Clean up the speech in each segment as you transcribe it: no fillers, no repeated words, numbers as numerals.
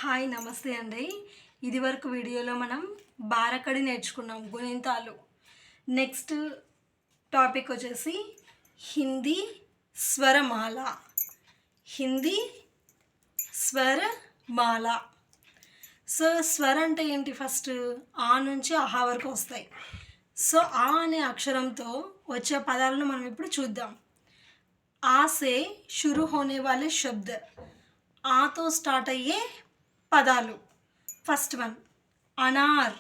Hi నమస్తే అండి. ఇది వరకు వీడియోలో మనం బారకడి నేర్చుకున్నాం, గుణింతాలు. నెక్స్ట్ టాపిక్ వచ్చేసి హిందీ స్వరమాల. హిందీ స్వరమాల. సో స్వర అంటే ఏంటి? ఫస్ట్ ఆ నుంచి ఆహా వరకు వస్తాయి. సో ఆ అనే అక్షరంతో వచ్చే పదాలను మనం ఇప్పుడు చూద్దాం. ఆ సే షురు హోనే వాలే శబ్ద్, ఆతో స్టార్ట్ అయ్యే పదాలు. ఫస్ట్ వన్ అనార్.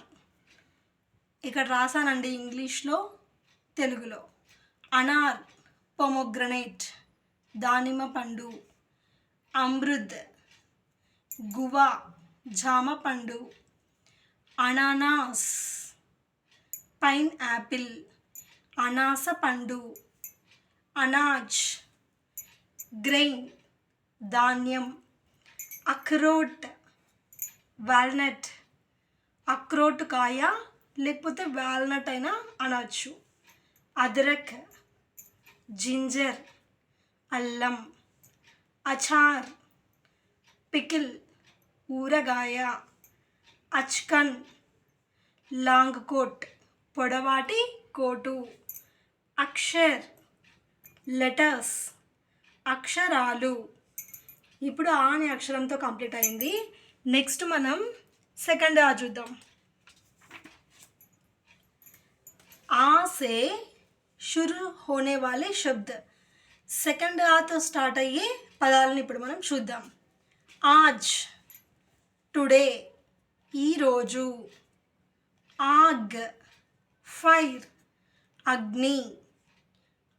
ఇక్కడ రాసానండి ఇంగ్లీష్లో, తెలుగులో. అనార్ పొమోగ్రనేట్, దానిమ్మ పండు. అమృద్ గువా, జామ పండు. అనానాస్ పైన్ యాపిల్, అనాస పండు. అనాజ్ గ్రెయిన్, ధాన్యం. అక్రోట్ వాల్నట్, అక్రోట్ కాయ లేకపోతే వాల్నట్ అయినా అనవచ్చు. అదరక్ జింజర్, అల్లం. అచార్ పికిల్, ఊరగాయ. అచ్కన్ లాంగ్ కోట్, పొడవాటి కోటు. అక్షర్ లెటర్స్, అక్షరాలు. ఇప్పుడు ఆ అనే అక్షరంతో కంప్లీట్ అయింది. నెక్స్ట్ మనం సెకండ్ ఆ చూద్దాం. ఆ సే షురు హోనే వాలే శబ్ద్, సెకండ్ ఆతో స్టార్ట్ అయ్యే పదాలను ఇప్పుడు మనం చూద్దాం. ఆజ్ టుడే, ఈరోజు. ఆగ్ ఫైర్, అగ్ని.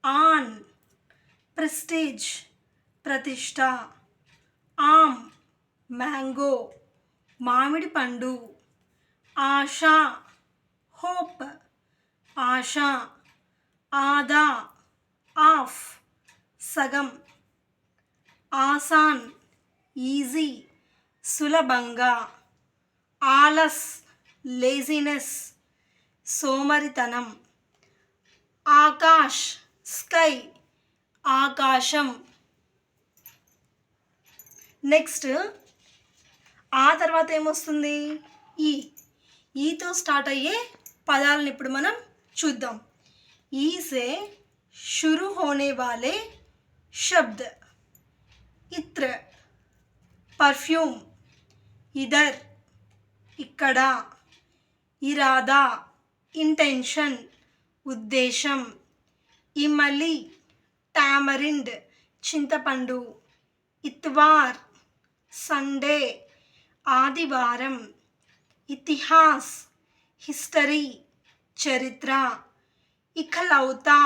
ఆన్ ప్రెస్టేజ్, ప్రతిష్ట. ఆమ్ మ్యాంగో, మామిడి పండు. ఆశా హోప్, ఆశ. ఆదా ఆఫ్, సగం. ఆసాన్ ఈజీ, సులభంగా. ఆలస్ లేజినెస్, సోమరితనం. ఆకాష్ స్కై, ఆకాశం. నెక్స్ట్ ఆ తర్వాత ఏమొస్తుంది? ఈతో స్టార్ట్ అయ్యే పదాలను ఇప్పుడు మనం చూద్దాం. ఈ సే షురు హోనే వాలే శబ్ద్. ఇత్ర పర్ఫ్యూమ్, ఇదర్ ఇక్కడ. ఇరాదా ఇంటెన్షన్, ఉద్దేశం. ఇమలి టామరిండ్, చింతపండు. ఇత్వార్ సండే, ఆదివారం. ఇతిహాస్ హిస్టరీ, చరిత్ర. ఇఖలౌతా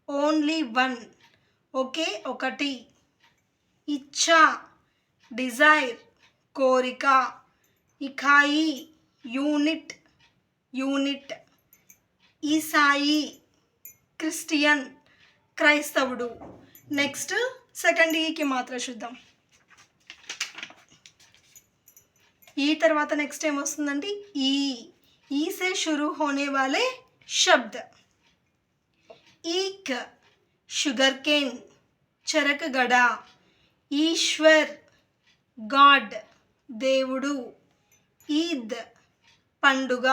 ఓన్లీ వన్, ఒకే ఒకటి. ఇచ్ఛా డిజైర్, కోరిక. ఇఖాయి యూనిట్, యూనిట్. ఈసాయి క్రిస్టియన్, క్రైస్తవుడు. నెక్స్ట్ సెకండ్ ఈకి మాత్రం చూద్దాం. ఈ తర్వాత నెక్స్ట్ ఏమొస్తుందండి? ఈ సే షురు హోనే వాలే శబ్ద్. ఈక్ షుగర్ కేన్, చెరకు గడ. ఈశ్వర్ గాడ్, దేవుడు. ఈద్ పండుగ.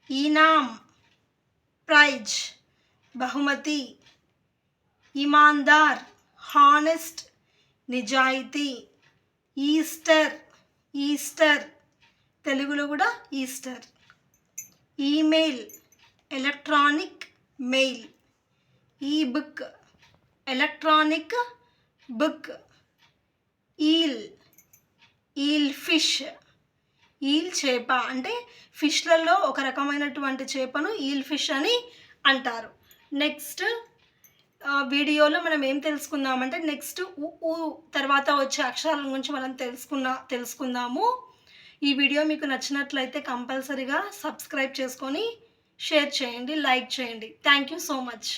ఈనామ్ ప్రైజ్, బహుమతి. ఇమాందార్ హానెస్ట్, నిజాయితీ. ఈస్టర్ ఈస్టర్, తెలుగులో కూడా Easter. Email electronic mail. Ebook electronic book. Eel eel fish, eel చేప. అంటే ఫిష్లలో ఒక రకమైనటువంటి చేపను ఈల్ ఫిష్ అని అంటారు. నెక్స్ట్ వీడియోలో మనం ఏం తెలుసుకుందామంటే నెక్స్ట్ ఊ తర్వాత వచ్చే అక్షరాల గురించి మనం తెలుసుకుందాము. ఈ వీడియో మీకు నచ్చినట్లయితే కంపల్సరీగా సబ్స్క్రైబ్ చేసుకొని షేర్ చేయండి, లైక్ చేయండి. Thank you so much.